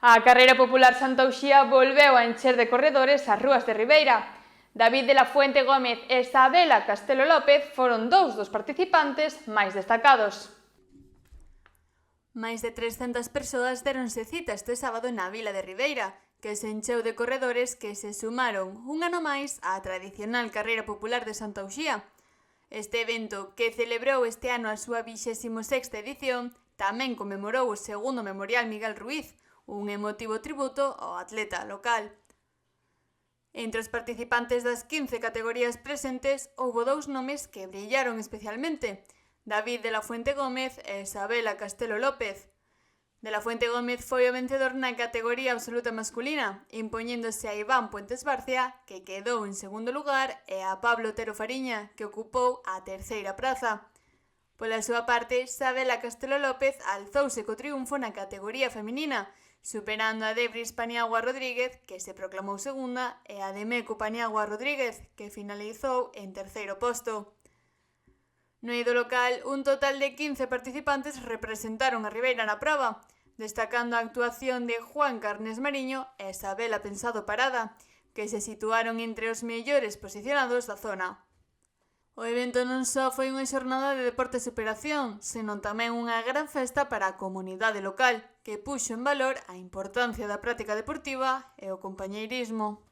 A carreira popular Santa Uxía volveu a encher de corredores as rúas de Ribeira. David de la Fuente Gómez e Isabela Castelo López foron dous dos participantes máis destacados. Máis de 300 persoas deronse cita este sábado na vila de Ribeira, que se encheu de corredores que se sumaron un ano máis á tradicional carreira popular de Santa Uxía. Este evento, que celebrou este ano a súa 26ª edición, tamén conmemorou o segundo Memorial Miguel Ruiz, un emotivo tributo ao atleta local. Entre os participantes das 15 categorías presentes, houbo dous nomes que brillaron especialmente: David de la Fuente Gómez e Isabela Castelo López. De la Fuente Gómez foi o vencedor na categoría absoluta masculina, impoñéndose a Iván Puentes Barcia, que quedou en segundo lugar, e a Pablo Otero Fariña, que ocupou a terceira praza. Pola súa parte, Isabela Castelo López alzouse co triunfo na categoría feminina, superando a Debris Paniagua Rodríguez, que se proclamou segunda, e a Demeco Paniagua Rodríguez, que finalizou en terceiro posto. No eido local, un total de 15 participantes representaron a Ribeira na proba, destacando a actuación de Juan Carnes Mariño e Isabela Pensado Parada, que se situaron entre os mellores posicionados da zona. O evento non só foi unha xornada de deporte e superación, senón tamén unha gran festa para a comunidade local, que puxo en valor a importancia da práctica deportiva e o compañeirismo.